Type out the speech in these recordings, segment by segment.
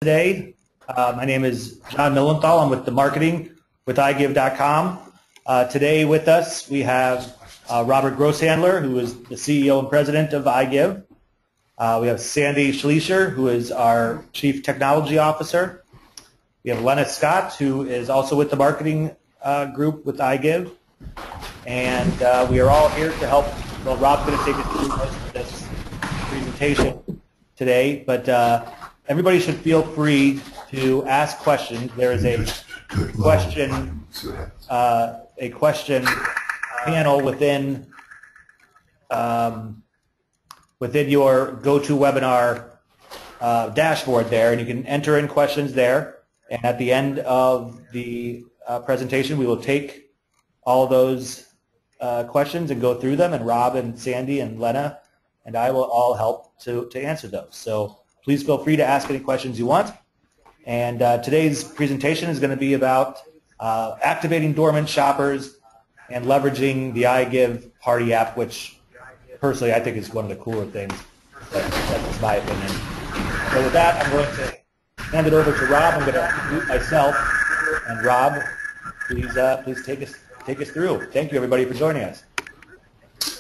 Today. My name is John Millenthal. I'm with the marketing with iGive.com. Today with us we have Robert Grosshandler, who is the CEO and president of iGive. We have Sandy Schleischer, who is our chief technology officer. We have Lena Scott, who is also with the marketing group with iGive. And we are all here to help. Well, Rob's going to take us through most of this presentation today, but everybody should feel free to ask questions. There is a question panel within your GoToWebinar dashboard there, and you can enter in questions there. And at the end of the presentation, we will take all those questions and go through them, and Rob and Sandy and Lena and I will all help to answer those. So please feel free to ask any questions you want. And today's presentation is going to be about activating dormant shoppers and leveraging the iGive Party app, which personally I think is one of the cooler things. That's my opinion. So with that, I'm going to hand it over to Rob. I'm going to mute myself. And Rob, please take us through. Thank you, everybody, for joining us.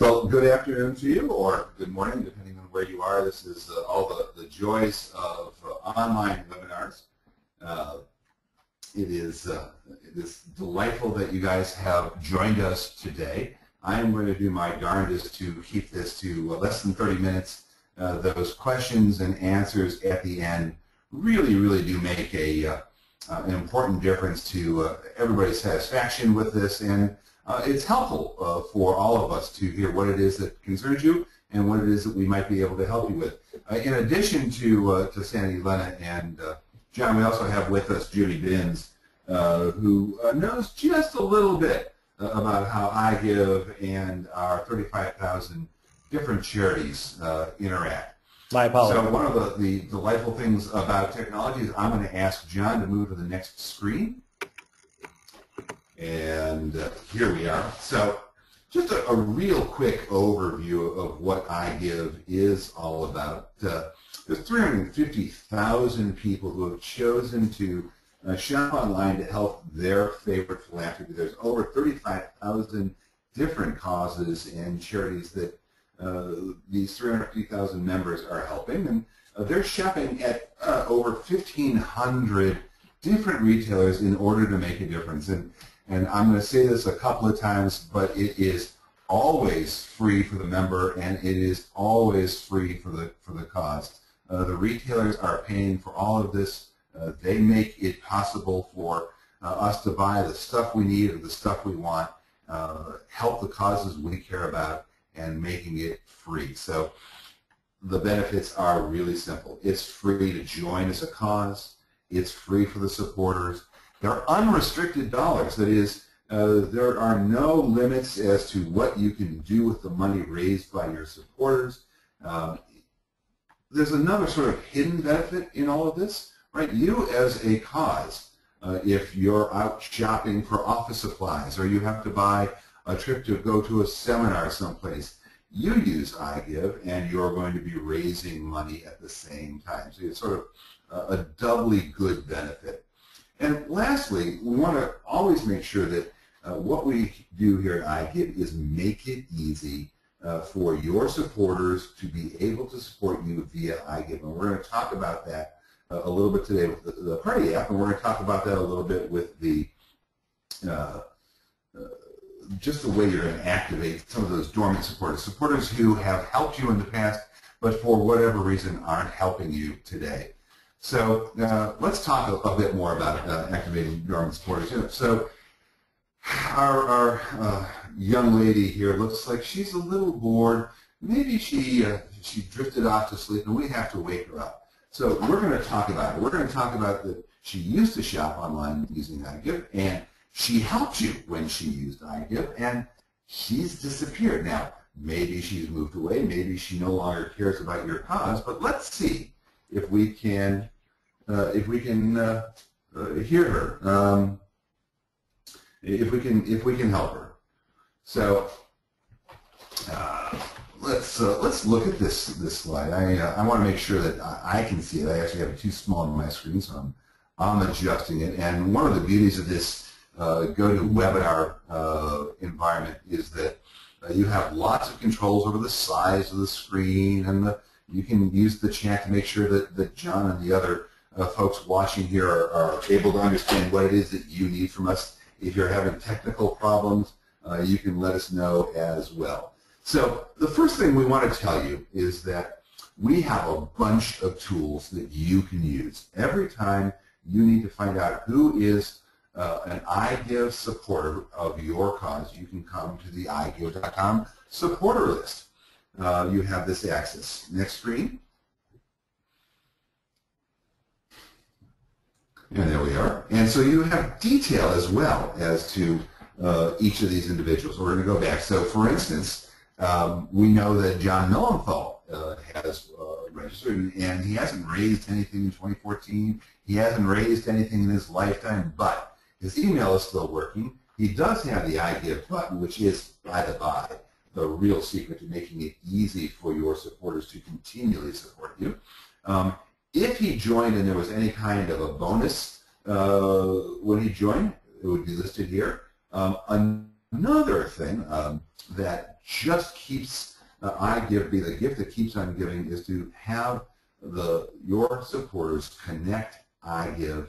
Well, good afternoon to you, or good morning, depending on where you are. This is all the joys of online webinars. It is delightful that you guys have joined us today. I am going to do my darndest to keep this to less than 30 minutes. Those questions and answers at the end really do make an important difference to everybody's satisfaction with this, and it's helpful for all of us to hear what it is that concerns you and what it is that we might be able to help you with. In addition to Sandy, Lena, and John, we also have with us Judy Binns, who knows just a little bit about how iGive and our 35,000 different charities interact. My apologies. So one of the delightful things about technology is I'm going to ask John to move to the next screen. And here we are. So just a real quick overview of what iGive is all about. There's 350,000 people who have chosen to shop online to help their favorite philanthropy. There's over 35,000 different causes and charities that these 350,000 members are helping. And they're shopping at over 1,500 different retailers in order to make a difference. And I'm going to say this a couple of times, but it is always free for the member, and it is always free for the cause. The retailers are paying for all of this. They make it possible for us to buy the stuff we need or the stuff we want, help the causes we care about, and making it free. So the benefits are really simple. It's free to join as a cause. It's free for the supporters. There are unrestricted dollars. That is, there are no limits as to what you can do with the money raised by your supporters. There's another sort of hidden benefit in all of this, right? You as a cause, if you're out shopping for office supplies or you have to buy a trip to go to a seminar someplace, you use iGive and you're going to be raising money at the same time. So it's sort of a doubly good benefit. And lastly, we want to always make sure that what we do here at iGive is make it easy for your supporters to be able to support you via iGive. And we're going to talk about that a little bit today with the Party app, and we're going to talk about that a little bit with the just the way you're going to activate some of those dormant supporters who have helped you in the past, but for whatever reason aren't helping you today. So let's talk a bit more about activating dormant supporters. So our young lady here looks like she's a little bored. Maybe she drifted off to sleep, and we have to wake her up. So we're going to talk about it. We're going to talk about that she used to shop online using iGive, and she helped you when she used iGive, and she's disappeared. Now, maybe she's moved away. Maybe she no longer cares about your cause. But let's see if we can hear her, if we can help her. So let's look at this slide. I want to make sure that I can see it. I actually have it too small on my screen, so I'm adjusting it. And one of the beauties of this GoToWebinar environment is that you have lots of controls over the size of the screen, and you can use the chat to make sure that John and the other folks watching here are able to understand what it is that you need from us. If you're having technical problems, you can let us know as well. So the first thing we want to tell you is that we have a bunch of tools that you can use. Every time you need to find out who is an iGive supporter of your cause, you can come to the iGive.com supporter list. You have this access. Next screen. And there we are. And so you have detail as well as to each of these individuals. We're going to go back. So for instance, we know that John Millenthal has registered, and he hasn't raised anything in 2014. He hasn't raised anything in his lifetime, but his email is still working. He does have the iGive button, which is, by the by, the real secret to making it easy for your supporters to continually support you. If he joined and there was any kind of a bonus when he joined, it would be listed here. Another thing that just keeps iGive be the gift that keeps on giving is to have your supporters connect iGive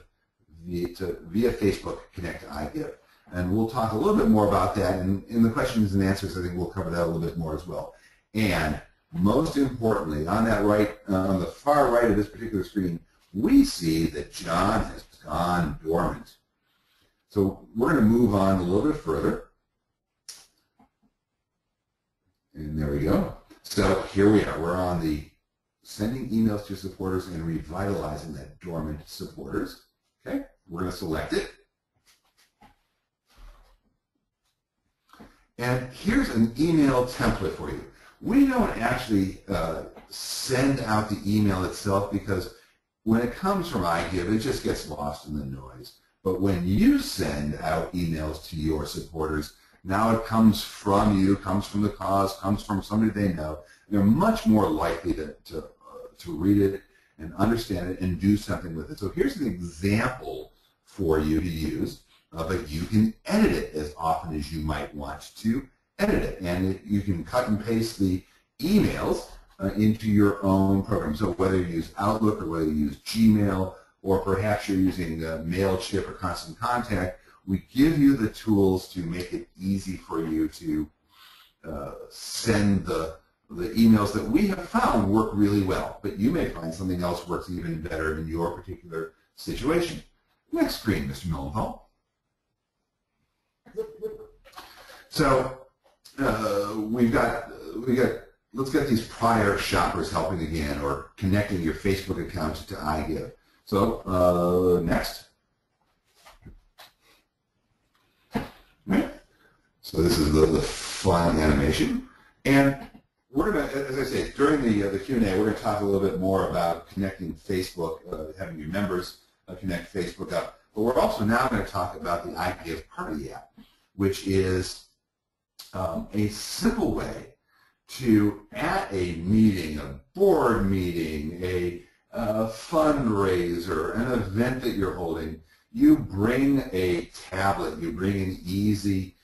via Facebook, connect iGive. And we'll talk a little bit more about that, and in the questions and answers, I think we'll cover that a little bit more as well. And most importantly, on that right, on the far right of this particular screen, we see that John has gone dormant. So we're going to move on a little bit further. And there we go. So here we are. We're on the sending emails to supporters and revitalizing that dormant supporters. Okay, we're going to select it. And here's an email template for you. We don't actually send out the email itself because when it comes from iGive, it just gets lost in the noise. But when you send out emails to your supporters, now it comes from you, comes from the cause, comes from somebody they know. They're much more likely to read it and understand it and do something with it. So here's an example for you to use, but you can edit it as often as you might want to edit it. And you can cut and paste the emails into your own program. So whether you use Outlook or whether you use Gmail, or perhaps you're using MailChimp or Constant Contact, we give you the tools to make it easy for you to send the emails that we have found work really well. But you may find something else works even better in your particular situation. Next screen, Mr. Millenthal. So let's get these prior shoppers helping again, or connecting your Facebook account to iGive. So next. Right. So this is the fun animation, and we're going to, as I say, during the Q&A, we're going to talk a little bit more about connecting Facebook, having your members connect Facebook up. But we're also now going to talk about the iGive PartyApp, which is a simple way to, at a meeting, a board meeting, a fundraiser, an event that you're holding, you bring a tablet, you bring an easy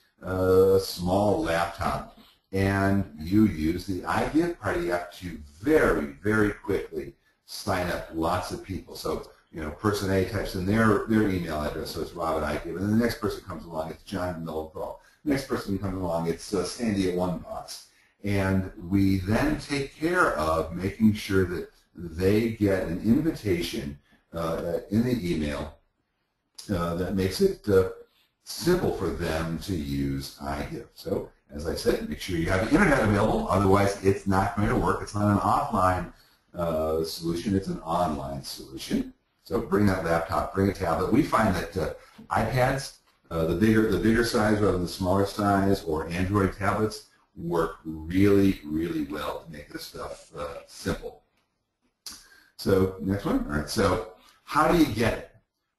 small laptop, and you use the iGive PartyApp to very, very quickly sign up lots of people. So, you know, person A types in their email address, so it's Rob at iGive, and then the next person comes along, it's John Millenthal. Next person comes along, it's Sandy at OnePots. And we then take care of making sure that they get an invitation in the email that makes it simple for them to use iGive. So, as I said, make sure you have the internet available, otherwise it's not going to work. It's not an offline solution, it's an online solution. So bring that laptop, bring a tablet. We find that iPads, the bigger size rather than the smaller size, or Android tablets work really, really well to make this stuff simple. So next one. All right. So how do you get it?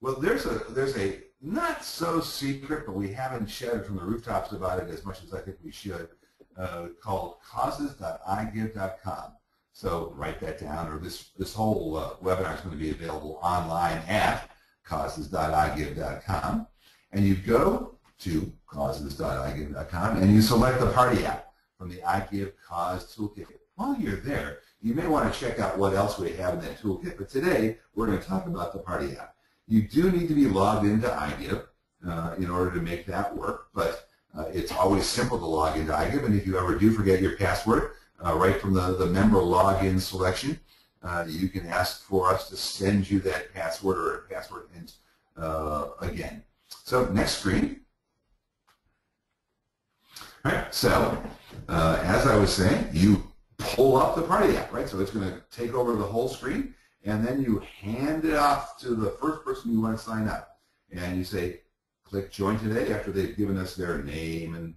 Well, there's a not so secret, but we haven't shouted from the rooftops about it as much as I think we should. called causes.igive.com. So write that down, or this whole webinar is going to be available online at causes.igive.com. And you go to causes.igive.com and you select the PartyApp from the iGive Cause Toolkit. While you're there, you may want to check out what else we have in that toolkit, but today we're going to talk about the PartyApp. You do need to be logged into iGive in order to make that work, but it's always simple to log into iGive, and if you ever do forget your password, right from the member login selection, you can ask for us to send you that password or a password hint again. So next screen. All right, so as I was saying, you pull up the PartyApp, right? So it's going to take over the whole screen, and then you hand it off to the first person you want to sign up. And you say, click Join Today after they've given us their name and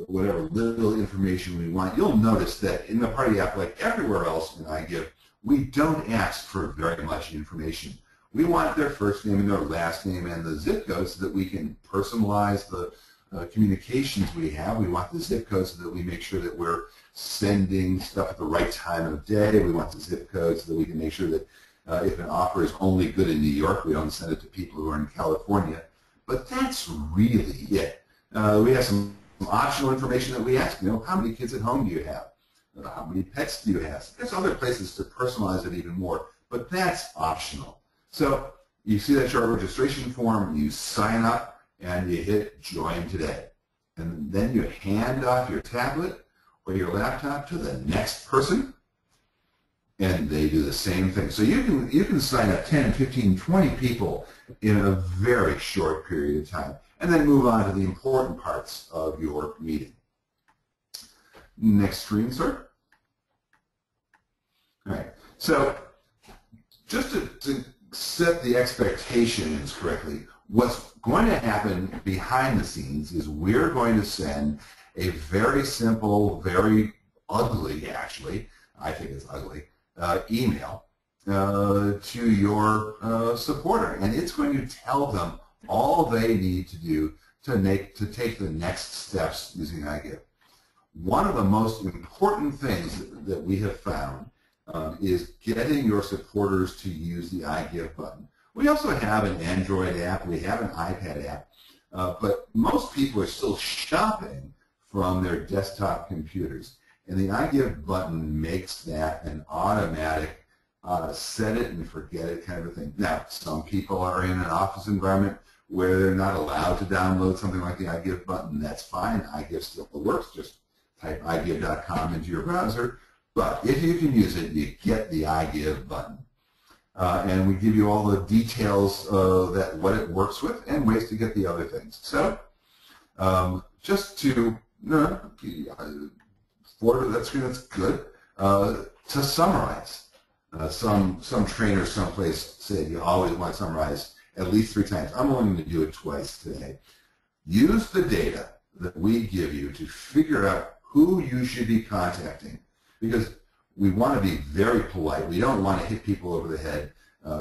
whatever little information we want. You'll notice that in the PartyApp, like everywhere else in iGive, we don't ask for very much information. We want their first name and their last name and the zip code so that we can personalize the communications we have. We want the zip code so that we make sure that we're sending stuff at the right time of day. We want the zip code so that we can make sure that if an offer is only good in New York, we don't send it to people who are in California. But that's really it. We have some optional information that we ask. You know, how many kids at home do you have? How many pets do you have? There's other places to personalize it even more, but that's optional. So you see that your registration form, you sign up, and you hit Join Today. And then you hand off your tablet or your laptop to the next person, and they do the same thing. So you can sign up 10, 15, 20 people in a very short period of time, and then move on to the important parts of your meeting. Next screen, sir. All right. So just to set the expectations correctly, what's going to happen behind the scenes is we're going to send a very simple, very ugly, actually, I think it's ugly, email to your supporter, and it's going to tell them all they need to do to take the next steps using iGive. One of the most important things that we have found is getting your supporters to use the iGive button. We also have an Android app, we have an iPad app, but most people are still shopping from their desktop computers. And the iGive button makes that an automatic set it and forget it kind of a thing. Now, some people are in an office environment where they're not allowed to download something like the iGive button. That's fine. iGive still works. Just type iGive.com into your browser. But if you can use it, you get the iGive button. And we give you all the details that what it works with and ways to get the other things. So just to forward to that screen, that's good. To summarize, some trainers someplace said you always want to summarize at least 3 times. I'm only going to do it twice today. Use the data that we give you to figure out who you should be contacting, because we want to be very polite. We don't want to hit people over the head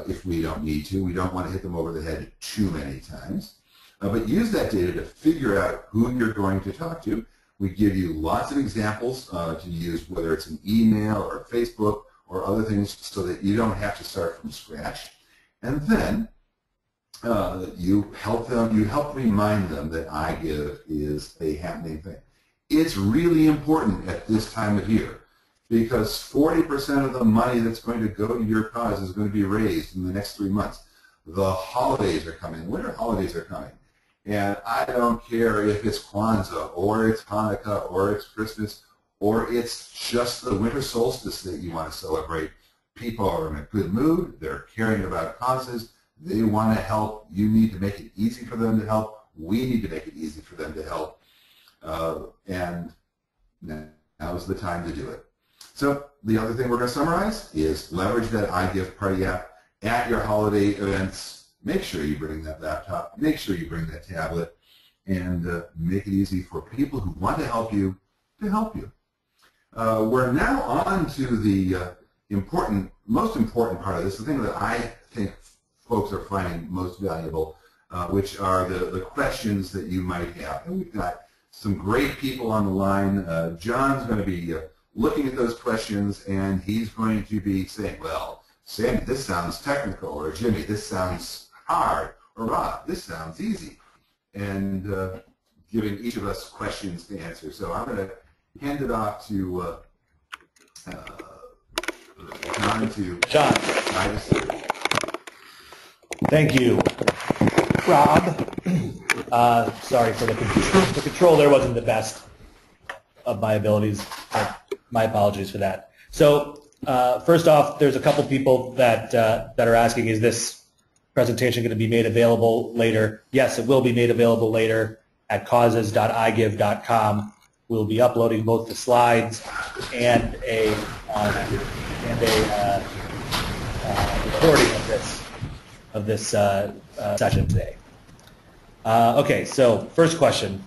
if we don't need to. We don't want to hit them over the head too many times. But use that data to figure out who you're going to talk to. We give you lots of examples to use, whether it's an email or Facebook or other things, so that you don't have to start from scratch. And then you help remind them that iGive is a happening thing. It's really important at this time of year, because 40% of the money that's going to go to your cause is going to be raised in the next 3 months. The holidays are coming. Winter holidays are coming. And I don't care if it's Kwanzaa or it's Hanukkah or it's Christmas or it's just the winter solstice that you want to celebrate. People are in a good mood. They're caring about causes. They want to help. You need to make it easy for them to help. We need to make it easy for them to help. And now's the time to do it. So the other thing we're going to summarize is leverage that iGive PartyApp at your holiday events. Make sure you bring that laptop. Make sure you bring that tablet, and make it easy for people who want to help you to help you. We're now on to the most important part of this, the thing that I think folks are finding most valuable, which are the questions that you might have. And we've got some great people on the line. John's going to be looking at those questions, and he's going to be saying, well, Sandy, this sounds technical, or Jimmy, this sounds hard, or Rob, this sounds easy, and giving each of us questions to answer. So I'm going to hand it off to John. Thank you, Rob. Sorry for the control there wasn't the best of my abilities. My apologies for that. So first off, there's a couple people that are asking, is this presentation going to be made available later? Yes, it will be made available later at causes.igive.com. We'll be uploading both the slides and a recording of this session today. Okay, so first question.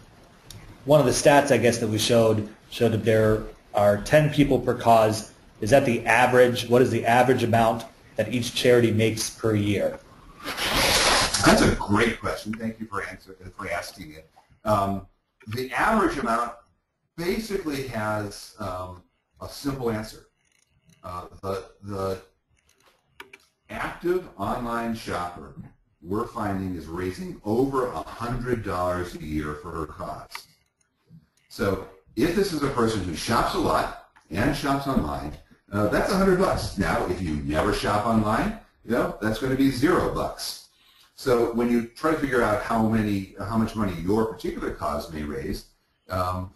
One of the stats, I guess, that we showed that there are 10 people per cause. Is that the average? What is the average amount that each charity makes per year? That's a great question. Thank you for asking it. The average amount basically has a simple answer. The active online shopper we're finding is raising over $100 a year for her cause. So if this is a person who shops a lot and shops online, that's $100. Now, if you never shop online, that's going to be $0. So when you try to figure out how much money your particular cause may raise,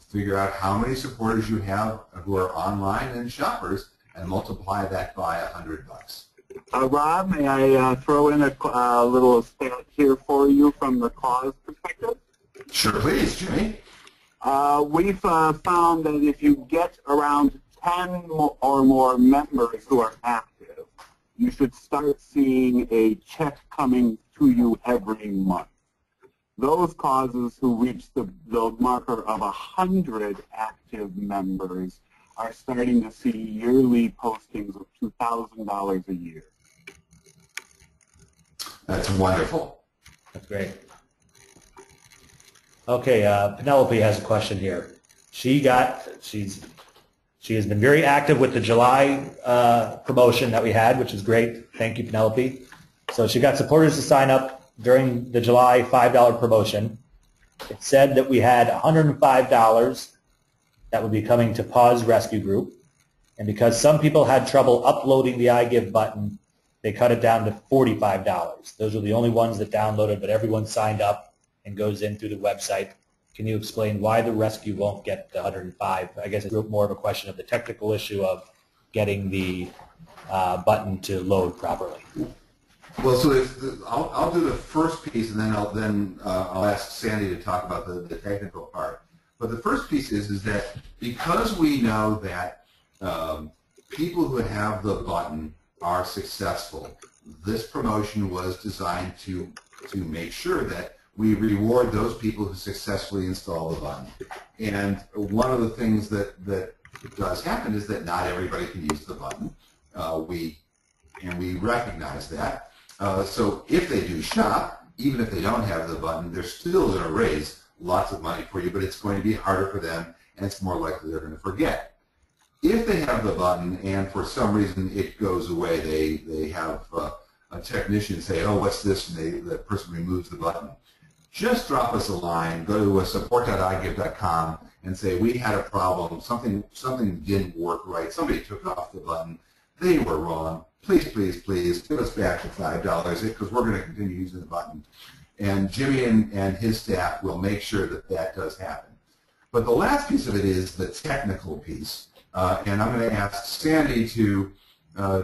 figure out how many supporters you have who are online and shoppers, and multiply that by $100. Rob, may I throw in a little stat here for you from the cause perspective? Sure, please, Jimmy. We've found that if you get around 10 or more members who are active, you should start seeing a check coming to you every month. Those causes who reach the marker of 100 active members are starting to see yearly postings of $2,000 a year. That's wonderful. That's great. Okay, Penelope has a question here. She has been very active with the July promotion that we had, which is great. Thank you, Penelope. So she got supporters to sign up during the July $5 promotion. It said that we had $105 that would be coming to Pause Rescue Group. And because some people had trouble uploading the iGive button, they cut it down to $45. Those are the only ones that downloaded, but everyone signed up and goes in through the website. Can you explain why the rescue won't get the 105? I guess it's more of a question of the technical issue of getting the button to load properly. Well, so I'll do the first piece, and then I'll ask Sandy to talk about the technical part. But the first piece is that because we know that people who have the button are successful, this promotion was designed to make sure that we reward those people who successfully install the button. And one of the things that does happen is that not everybody can use the button. We recognize that. So if they do shop, even if they don't have the button, they're still going to raise lots of money for you, but it's going to be harder for them, and it's more likely they're going to forget. If they have the button and for some reason it goes away, they have a technician say, oh, what's this? And the person removes the button. Just drop us a line, go to support.igive.com and say, we had a problem, something didn't work right, somebody took off the button, they were wrong, please, please, please, give us back the $5 because we're going to continue using the button. And Jimmy and his staff will make sure that that does happen. But the last piece of it is the technical piece. And I'm going to ask Sandy to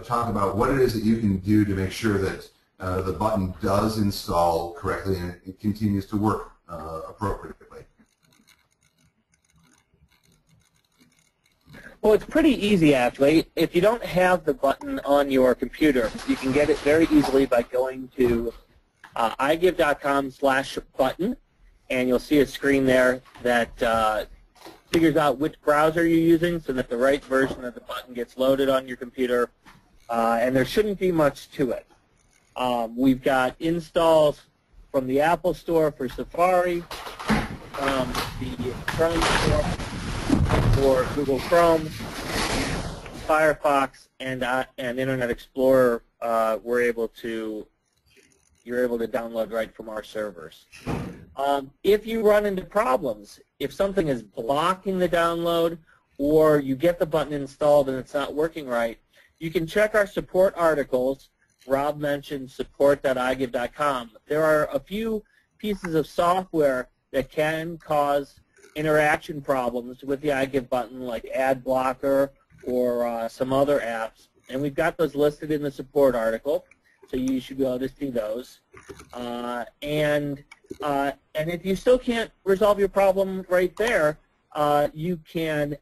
talk about what it is that you can do to make sure that the button does install correctly and it continues to work appropriately. Well, it's pretty easy, actually. If you don't have the button on your computer, you can get it very easily by going to igive.com/button, and you'll see a screen there that figures out which browser you're using so that the right version of the button gets loaded on your computer, and there shouldn't be much to it. We've got installs from the Apple Store for Safari, the Chrome or Google Chrome, Firefox, and Internet Explorer, you're able to download right from our servers. If you run into problems, if something is blocking the download or you get the button installed and it's not working right, you can check our support articles. Rob mentioned support.igive.com. There are a few pieces of software that can cause interaction problems with the iGive button, like ad blocker or some other apps. And we've got those listed in the support article, so you should be able to see those. And if you still can't resolve your problem right there, you can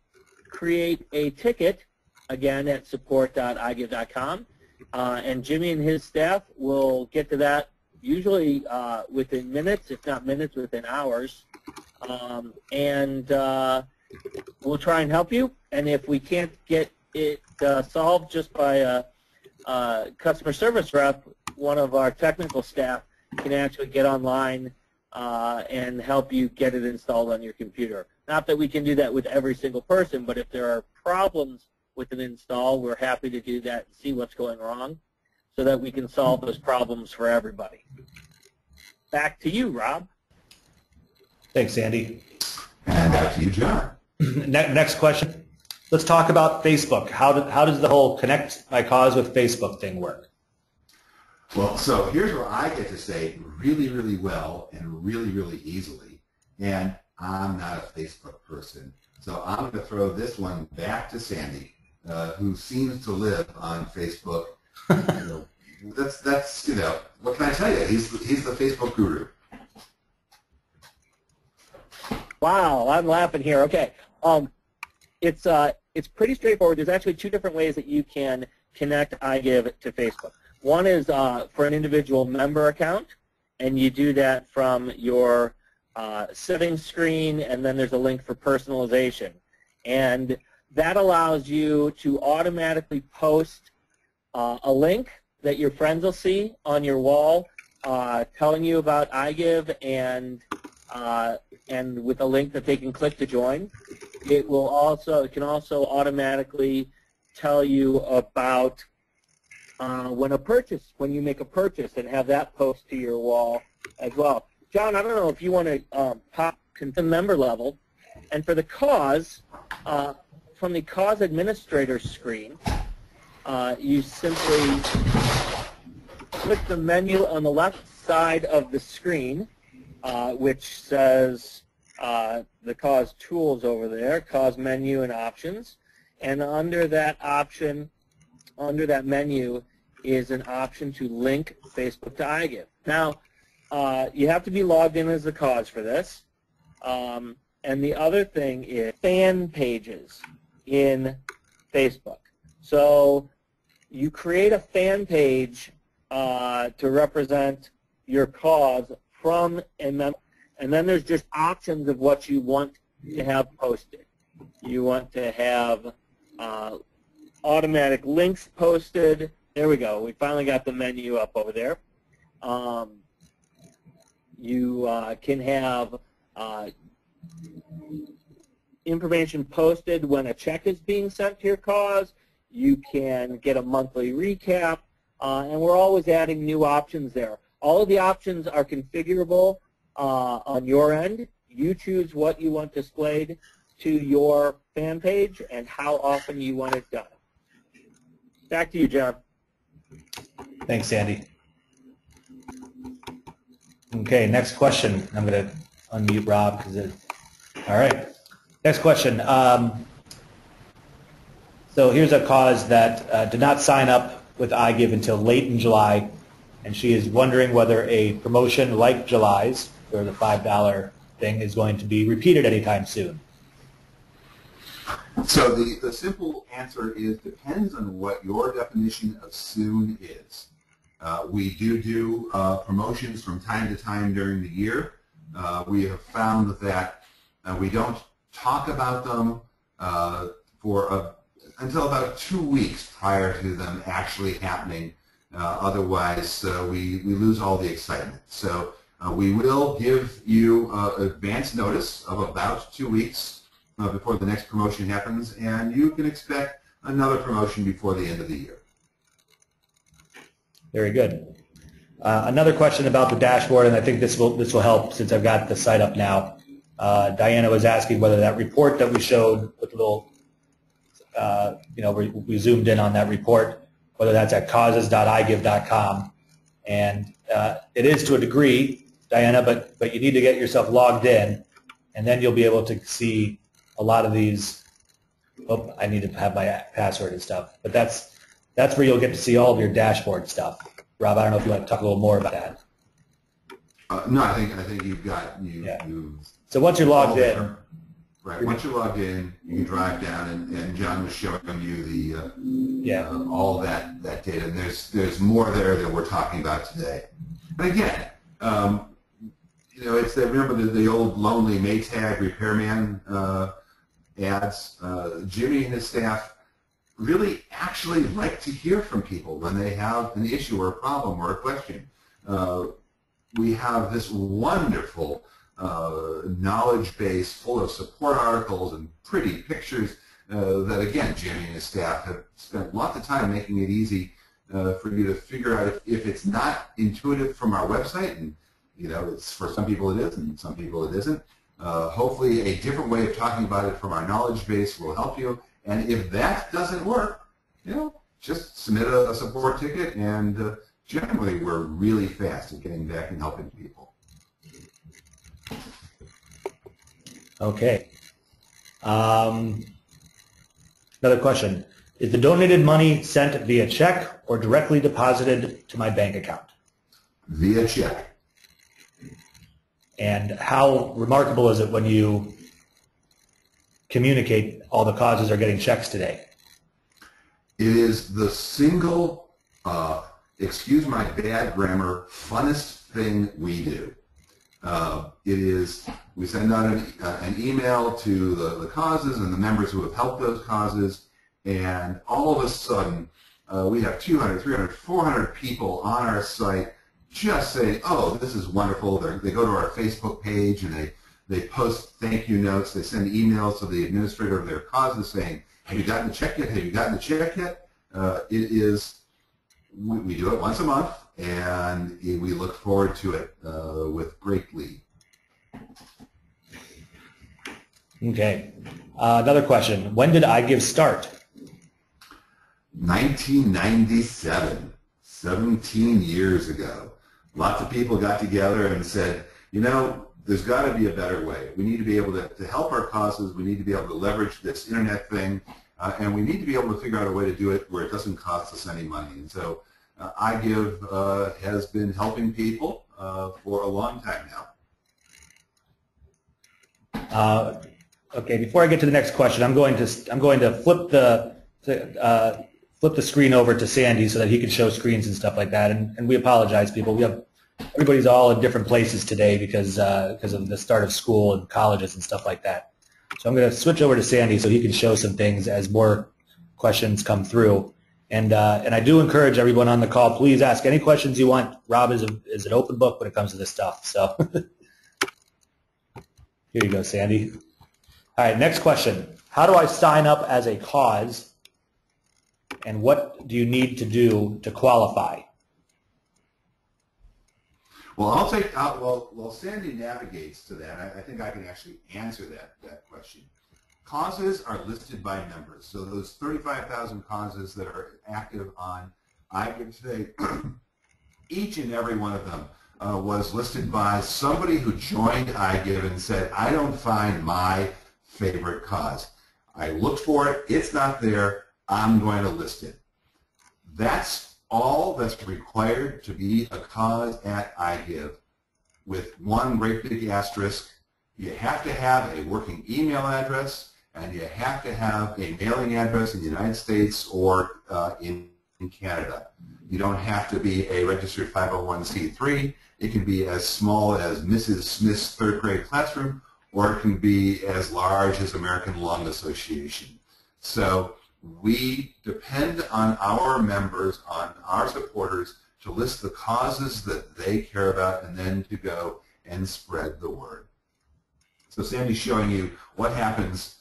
create a ticket, again, at support.igive.com. And Jimmy and his staff will get to that usually within minutes, if not minutes, within hours. We'll try and help you. And if we can't get it solved just by a customer service rep, one of our technical staff can actually get online and help you get it installed on your computer. Not that we can do that with every single person, but if there are problems with an install, we're happy to do that and see what's going wrong so that we can solve those problems for everybody. Back to you, Rob. Thanks, Andy. And back to you, John. Next question. Let's talk about Facebook. How does the whole connect my cause with Facebook thing work? Well, so here's where I get to say really, really well and really, really easily. And I'm not a Facebook person. So I'm going to throw this one back to Sandy, who seems to live on Facebook. That's what can I tell you? He's the Facebook guru. Wow, I'm laughing here. Okay, it's pretty straightforward. There's actually two different ways that you can connect iGive to Facebook. One is for an individual member account, and you do that from your settings screen, and then there's a link for personalization. And that allows you to automatically post a link that your friends will see on your wall telling you about iGive and with a link that they can click to join. It can also automatically tell you about when you make a purchase, and have that post to your wall as well. John, I don't know if you want to pop to member level, and for the cause, from the cause administrator screen, you simply click the menu on the left side of the screen, which says the cause tools over there, cause menu and options, and under that option, under that menu, is an option to link Facebook to iGive. Now, you have to be logged in as the cause for this. And the other thing is fan pages in Facebook. So you create a fan page to represent your cause from a member, and then there's just options of what you want to have posted. You want to have automatic links posted. There we go. We finally got the menu up over there. You can have information posted when a check is being sent to your cause. You can get a monthly recap, and we're always adding new options there. All of the options are configurable on your end. You choose what you want displayed to your fan page and how often you want it done. Back to you, John. Thanks, Andy. Okay, next question. I'm going to unmute Rob. All right. Next question. So here's a cause that did not sign up with iGive until late in July, and she is wondering whether a promotion like July's, or the $5 thing, is going to be repeated anytime soon. So the simple answer is depends on what your definition of soon is. We do promotions from time to time during the year. We have found that we don't talk about them until about 2 weeks prior to them actually happening. Otherwise, we lose all the excitement. So We will give you advance notice of about 2 weeks before the next promotion happens, and you can expect another promotion before the end of the year. Very good. Another question about the dashboard, and I think this will help since I've got the site up now. Diana was asking whether that report that we showed with the little, we zoomed in on that report, whether that's at causes.igive.com. And it is to a degree, Diana, but you need to get yourself logged in, and then you'll be able to see a lot of these. Oh, I need to have my password and stuff. But that's where you'll get to see all of your dashboard stuff. Rob, I don't know if you want to talk a little more about that. No, I think you've got So once you're logged in, right? Once you're logged in, you can drive down, and John was showing you the all that data. And there's more there than we're talking about today. And again, it's remember the old lonely Maytag repairman ads. Jimmy and his staff really actually like to hear from people when they have an issue or a problem or a question. We have this wonderful knowledge base full of support articles and pretty pictures that, again, Jimmy and his staff have spent lots of time making it easy for you to figure out if it's not intuitive from our website, and it's for some people it is and some people it isn't. Hopefully a different way of talking about it from our knowledge base will help you. And if that doesn't work, just submit a support ticket, and generally we're really fast at getting back and helping people. okay. Another question. Is the donated money sent via check or directly deposited to my bank account? Via check. And how remarkable is it when you communicate all the causes are getting checks today? It is the single, excuse my bad grammar, funnest thing we do. We send out an email to the causes and the members who have helped those causes, and all of a sudden we have 200, 300, 400 people on our site just saying, oh, this is wonderful. They go to our Facebook page and they post thank you notes. They send emails to the administrator of their causes saying, have you gotten the check yet? Have you gotten the check yet? We do it once a month, and we look forward to it with great glee. Okay. Another question. When did iGive start? 1997, 17 years ago. Lots of people got together and said, there's got to be a better way. We need to be able to help our causes. We need to be able to leverage this internet thing, and we need to be able to figure out a way to do it where it doesn't cost us any money. And so iGive has been helping people for a long time now. Okay, before I get to the next question, I'm going to flip the screen over to Sandy so that he can show screens and stuff like that. And we apologize, people. Everybody's all in different places today because of the start of school and colleges and stuff like that. So I'm going to switch over to Sandy so he can show some things as more questions come through. And I do encourage everyone on the call, please ask any questions you want. Rob is an open book when it comes to this stuff. So here you go, Sandy. All right, next question. How do I sign up as a cause, and what do you need to do to qualify? Well, I'll take while Sandy navigates to that, I think I can actually answer that question. Causes are listed by members. So those 35,000 causes that are active on iGive today, each and every one of them was listed by somebody who joined iGive and said, I don't find my favorite cause. I looked for it. It's not there. I'm going to list it. That's all that's required to be a cause at iGive, with one great big asterisk. You have to have a working email address, and you have to have a mailing address in the United States or in Canada. You don't have to be a registered 501c3. It can be as small as Mrs. Smith's third grade classroom, or it can be as large as American Lung Association. So we depend on our members, on our supporters, to list the causes that they care about, and then to go and spread the word. So Sandy's showing you what happens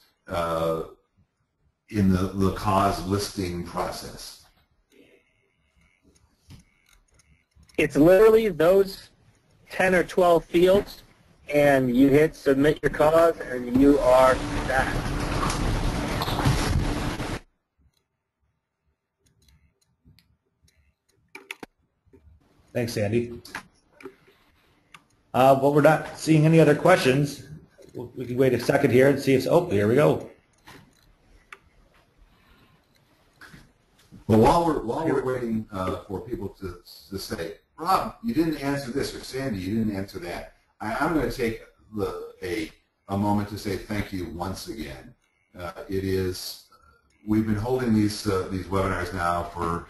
in the cause listing process. It's literally those 10 or 12 fields, and you hit submit your cause, and you are set. Thanks, Sandy. Well, we're not seeing any other questions. We can wait a second here and see if, oh, here we go. Well, while we're waiting for people to say, Rob, you didn't answer this, or Sandy, you didn't answer that, I'm going to take a moment to say thank you once again. We've been holding these webinars now for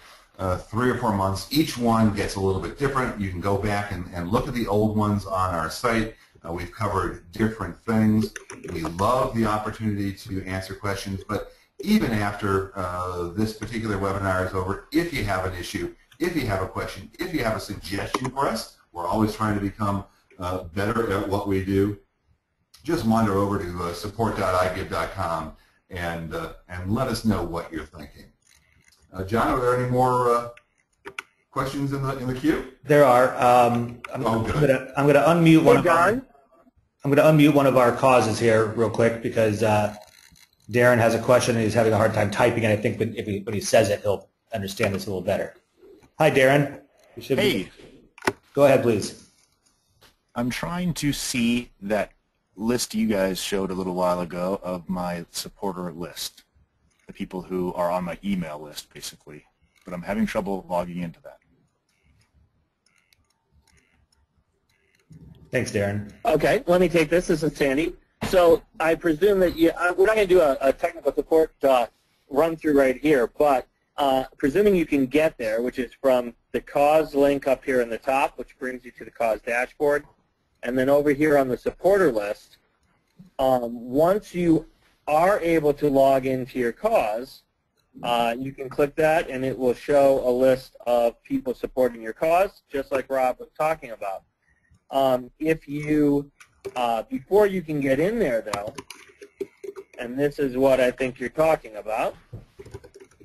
3 or 4 months. Each one gets a little bit different. You can go back and look at the old ones on our site. We've covered different things. We love the opportunity to answer questions, but even after this particular webinar is over, if you have an issue, if you have a question, if you have a suggestion for us, we're always trying to become better at what we do. Just wander over to support.igive.com and let us know what you're thinking. John, are there any more questions in the queue? There are. I'm going to unmute one of our. I'm going to unmute one of our causes here real quick because Darren has a question and he's having a hard time typing, and I think when he says it, he'll understand this a little better. Hi, Darren. Hey. Go ahead, please. I'm trying to see that list you guys showed a little while ago of my supporter list, the people who are on my email list, basically, but I'm having trouble logging into that. Thanks, Darren. Okay, let me take this. This is Sandy. So I presume that we're not going to do a technical support run through right here, but presuming you can get there, which is from the cause link up here in the top, which brings you to the cause dashboard, and then over here on the supporter list, once you are able to log into your cause, you can click that and it will show a list of people supporting your cause, just like Rob was talking about. If you, before you can get in there though, and this is what I think you're talking about,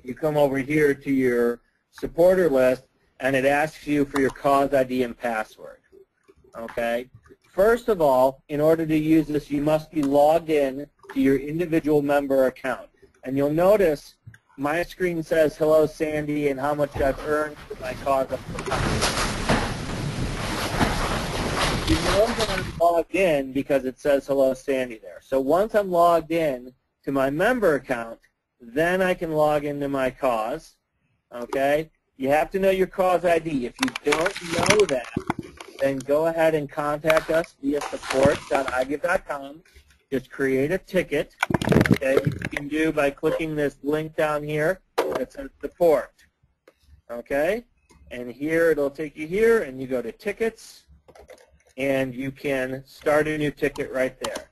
you come over here to your supporter list and it asks you for your cause ID and password. Okay? First of all, in order to use this, you must be logged in to your individual member account. And you'll notice my screen says, hello, Sandy, and how much I've earned for my cause. You know that I'm logged in because it says, hello, Sandy there. So once I'm logged in to my member account, then I can log into my cause. Okay? You have to know your cause ID. If you don't know that, then go ahead and contact us via support.igive.com. Just create a ticket, okay, which you can do by clicking this link down here that says support. Okay? And here it'll take you here, and you go to tickets, and you can start a new ticket right there.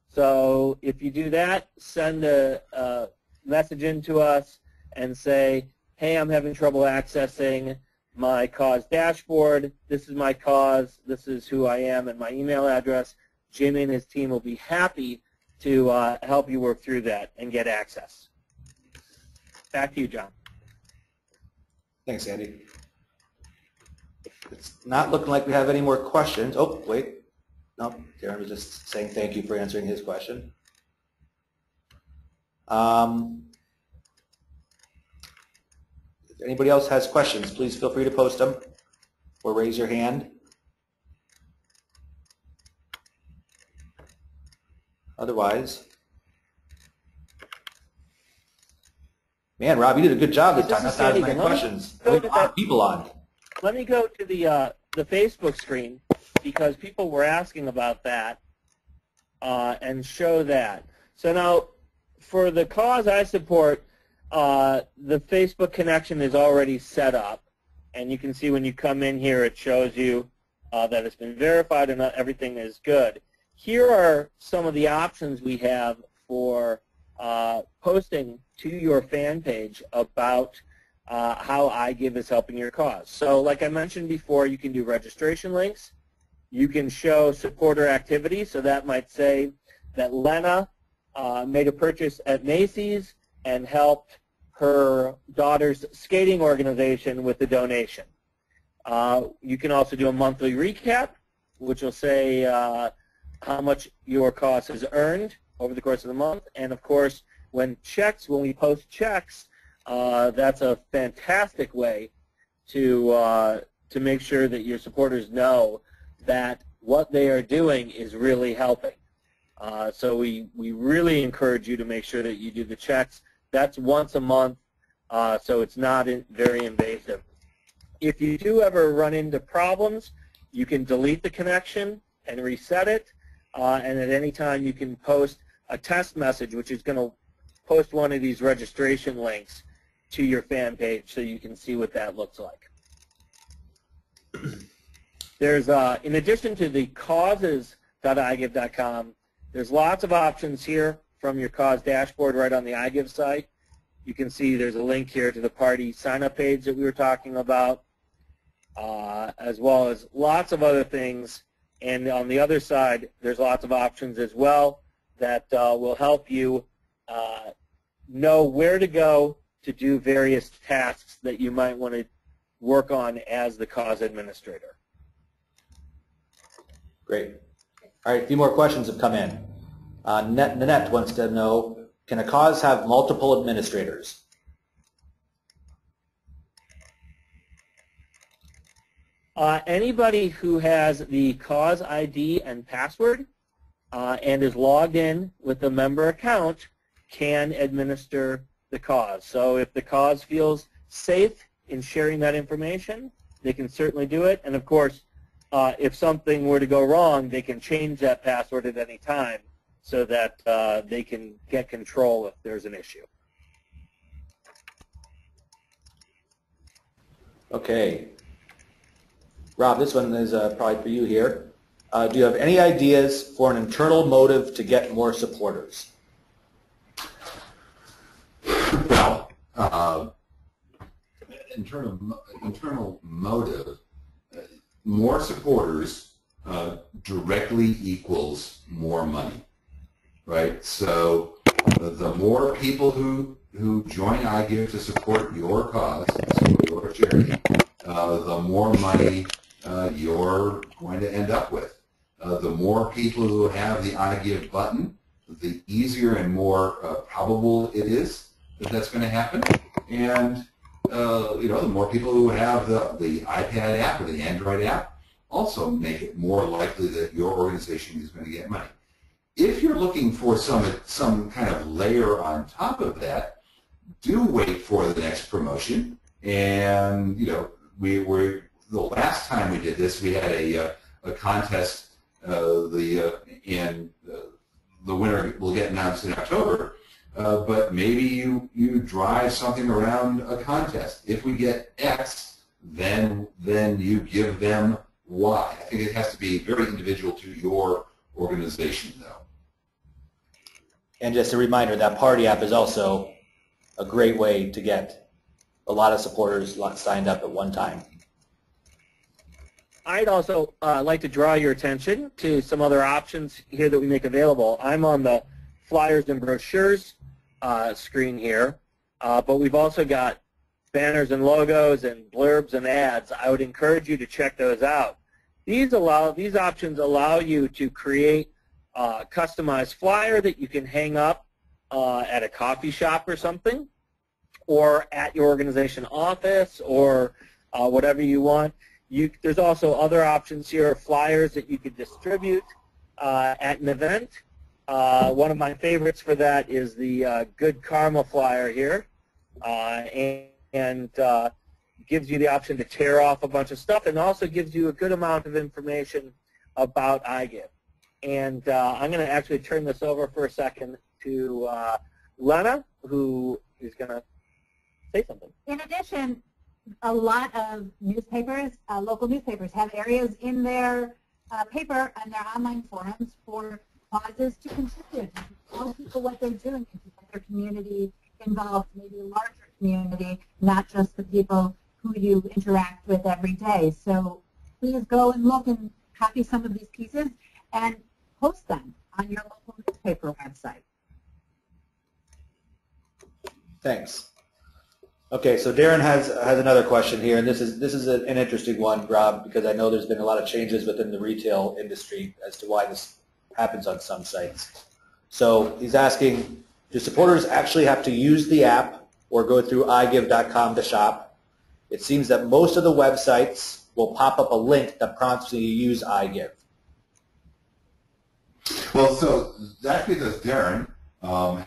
So if you do that, send a message in to us and say, hey, I'm having trouble accessing my cause dashboard. This is my cause. This is who I am and my email address. Jimmy and his team will be happy to help you work through that and get access. Back to you, John. Thanks, Andy. It's not looking like we have any more questions. Oh, wait. No, Darren was just saying thank you for answering his question. If anybody else has questions, please feel free to post them or raise your hand. Otherwise, man, Rob, you did a good job this time. Not that many questions. We have a lot of people on. Let me go to the Facebook screen because people were asking about that and show that. So now, for the cause I support, the Facebook connection is already set up, and you can see when you come in here, it shows you that it's been verified and everything is good. Here are some of the options we have for posting to your fan page about how iGive is helping your cause. So like I mentioned before, you can do registration links. You can show supporter activity. So that might say that Lena made a purchase at Macy's and helped her daughter's skating organization with the donation. You can also do a monthly recap, which will say how much your cause has earned over the course of the month. And of course, when we post checks, that's a fantastic way to make sure that your supporters know that what they are doing is really helping. So we really encourage you to make sure that you do the checks. That's once a month, so it's not very invasive. If you do ever run into problems, you can delete the connection and reset it, and at any time you can post a test message, which is going to post one of these registration links to your fan page so you can see what that looks like. There's, in addition to the causes.igive.com, there's lots of options here from your cause dashboard right on the iGive site. You can see there's a link here to the party sign-up page that we were talking about, as well as lots of other things. And on the other side, there's lots of options as well that will help you know where to go to do various tasks that you might want to work on as the cause administrator. Great. All right, a few more questions have come in. Nanette wants to know, can a cause have multiple administrators? Anybody who has the cause ID and password and is logged in with the member account can administer the cause. So if the cause feels safe in sharing that information, they can certainly do it. And of course, if something were to go wrong, they can change that password at any time so that they can get control if there's an issue. Okay. Rob, this one is probably for you here. Do you have any ideas for an internal motive to get more supporters? Well, internal motive, more supporters directly equals more money, right? So the more people who join iGive to support your cause, support your charity, the more money you're going to end up with. The more people who have the iGive button, the easier and more probable it is that that's going to happen. And the more people who have the iPad app or the Android app also make it more likely that your organization is going to get money. If you're looking for some kind of layer on top of that, do wait for the next promotion. And the last time we did this, we had a contest. The winner will get announced in October. But maybe you drive something around a contest. If we get X, then you give them Y. I think it has to be very individual to your organization, though. And just a reminder, that PartyApp is also a great way to get a lot of supporters signed up at one time. I'd also like to draw your attention to some other options here that we make available. I'm on the flyers and brochures screen here, but we've also got banners and logos and blurbs and ads. I would encourage you to check those out. These options allow you to create a customized flyer that you can hang up at a coffee shop or something, or at your organization office, or whatever you want. There's also other options here, flyers that you could distribute at an event. One of my favorites for that is the Good Karma flyer here, and gives you the option to tear off a bunch of stuff, and also gives you a good amount of information about iGive. And I'm going to actually turn this over for a second to Lena, who is going to say something. In addition, a lot of newspapers, local newspapers, have areas in their paper and their online forums for causes to contribute, to tell people what they're doing, and to get their community involved, maybe larger community, not just the people who you interact with every day. So please go and look and copy some of these pieces and post them on your local newspaper website. Thanks. Okay, so Darren has another question here, and this is an interesting one, Rob, because I know there's been a lot of changes within the retail industry as to why this happens on some sites. So he's asking, do supporters actually have to use the app or go through iGive.com to shop? It seems that most of the websites will pop up a link that prompts you to use iGive. Well, so that's because Darren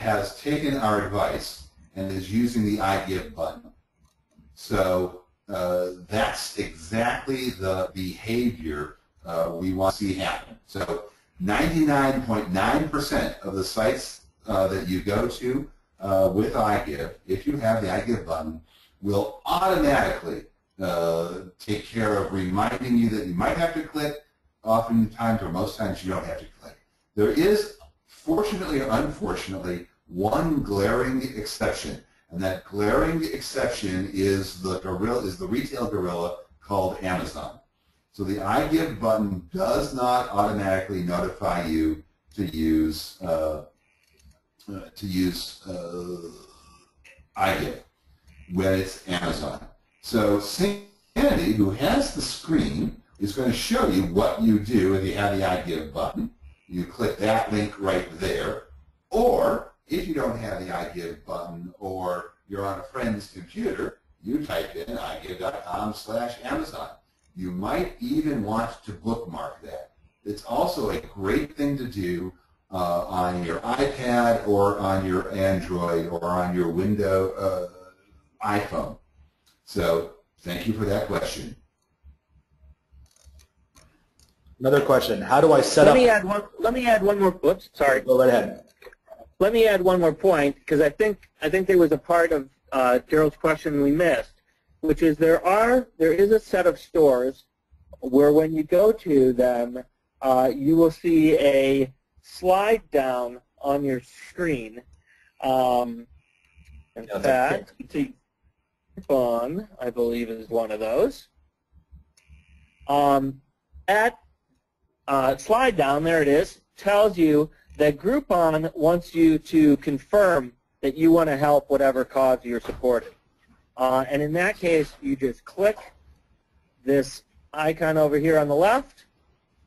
has taken our advice and is using the iGive button. So that's exactly the behavior we want to see happen. So 99.9% of the sites that you go to with iGive, if you have the iGive button, will automatically take care of reminding you that you might have to click. Oftentimes, or most times, you don't have to click. There is, fortunately or unfortunately, one glaring exception, and that glaring exception is the retail gorilla called Amazon. So the iGive button does not automatically notify you to use iGive when it's Amazon. So Sandy, who has the screen, is going to show you what you do if you have the iGive button. You click that link right there, or if you don't have the iGive button or you're on a friend's computer, you type in iGive.com/Amazon. You might even want to bookmark that. It's also a great thing to do on your iPad or on your Android or on your Windows iPhone. So thank you for that question. Another question, how do I set up? Let me add one more, whoops, sorry. Go right ahead. Let me add one more point, because I think there was a part of Daryl's question we missed, which is there is a set of stores where when you go to them, you will see a slide down on your screen. In fact, Groupon, I believe, is one of those. Slide down, there it is, tells you that Groupon wants you to confirm that you want to help whatever cause you're supporting. And in that case, you just click this icon over here on the left,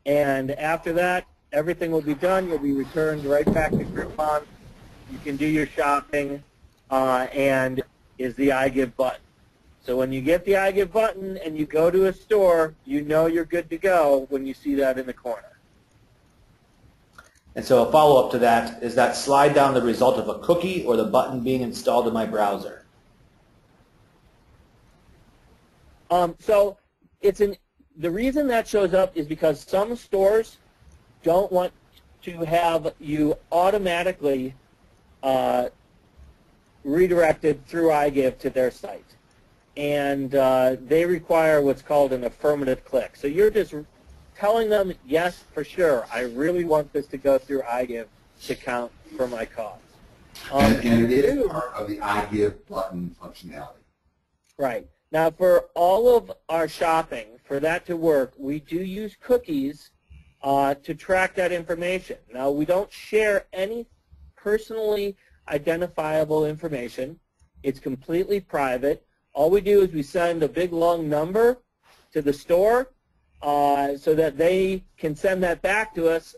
and after that, everything will be done. You'll be returned right back to Groupon. You can do your shopping, and is the iGive button. So when you get the iGive button and you go to a store, you know you're good to go when you see that in the corner. And so a follow-up to that, is that slide down the result of a cookie or the button being installed in my browser? So the reason that shows up is because some stores don't want to have you automatically redirected through iGive to their site. And they require what's called an affirmative click. So you're just telling them, yes, for sure, I really want this to go through iGive to count for my cause. And it is part of the iGive button functionality. Right. Now, for all of our shopping, for that to work, we do use cookies to track that information. Now, we don't share any personally identifiable information. It's completely private. All we do is we send a big, long number to the store so that they can send that back to us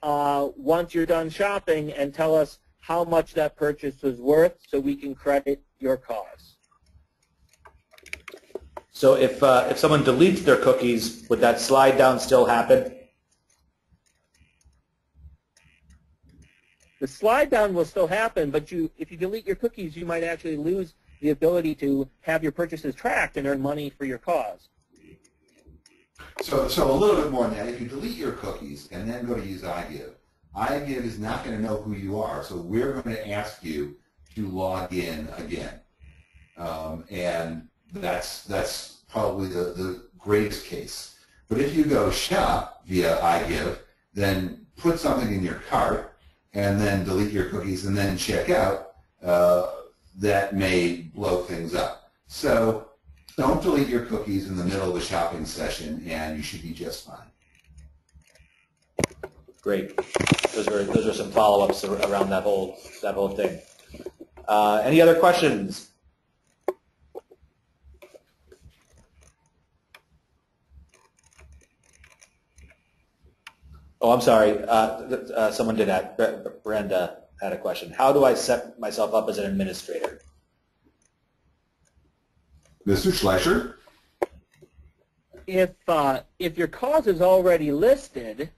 once you're done shopping and tell us how much that purchase was worth so we can credit your cause. So if someone deletes their cookies, would that slide down still happen? The slide down will still happen, but if you delete your cookies, you might actually lose the ability to have your purchases tracked and earn money for your cause. So a little bit more than that. If you delete your cookies and then go to use iGive, iGive is not going to know who you are, so we're going to ask you to log in again. And that's probably the greatest case. But if you go shop via iGive, then put something in your cart, and then delete your cookies, and then check out, that may blow things up. So don't delete your cookies in the middle of a shopping session, and you should be just fine. Great. Those are some follow-ups around that whole thing. Any other questions? Oh, I'm sorry. Someone did that. Brenda had a question. How do I set myself up as an administrator? Mr. Schleicher? If your cause is already listed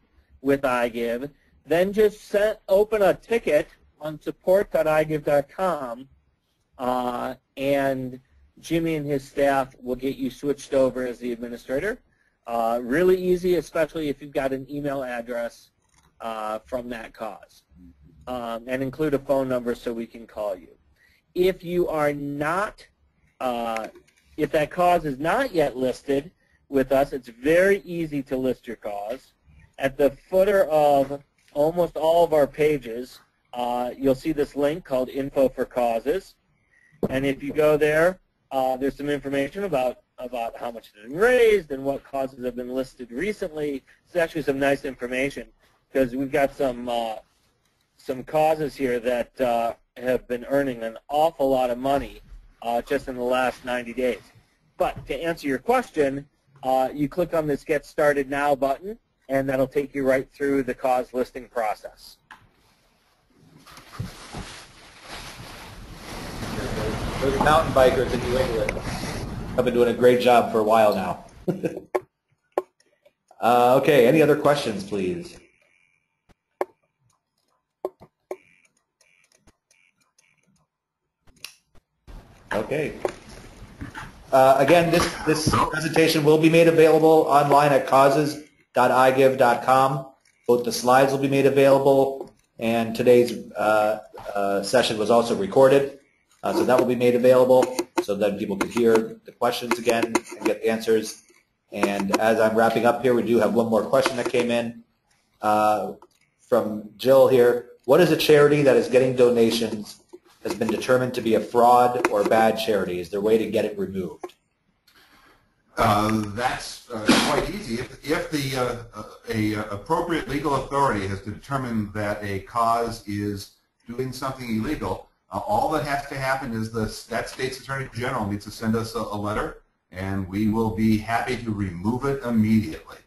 with iGive, then just open a ticket on support.igive.com, and Jimmy and his staff will get you switched over as the administrator. Really easy, especially if you've got an email address from that cause, and include a phone number so we can call you. If you are not, if that cause is not yet listed with us, it's very easy to list your cause. At the footer of almost all of our pages, you'll see this link called Info for Causes, and if you go there, there's some information about how much has been raised and what causes have been listed recently. It's actually some nice information because we've got some causes here that have been earning an awful lot of money just in the last 90 days. But to answer your question, you click on this Get Started Now button, and that'll take you right through the cause listing process. Those mountain bikers in New England have been doing a great job for a while now. Okay, any other questions, please? Okay. Again, this presentation will be made available online at causes.igive.com. Both the slides will be made available, and today's session was also recorded, so that will be made available so that people can hear the questions again and get the answers. And as I'm wrapping up here, we do have one more question that came in from Jill here. What is a charity that is getting donations has been determined to be a fraud or bad charity? Is there a way to get it removed? That's quite easy. If the appropriate legal authority has determined that a cause is doing something illegal, all that has to happen is that state's attorney general needs to send us a letter, and we will be happy to remove it immediately.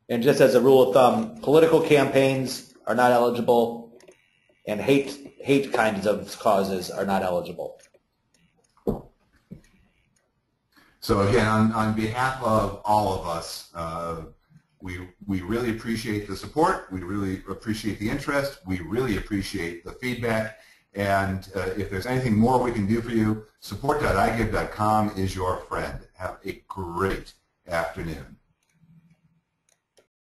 And just as a rule of thumb, political campaigns are not eligible, and hate kinds of causes are not eligible. So again, on behalf of all of us, we really appreciate the support. We really appreciate the interest. We really appreciate the feedback. And if there's anything more we can do for you, support.igive.com is your friend. Have a great afternoon.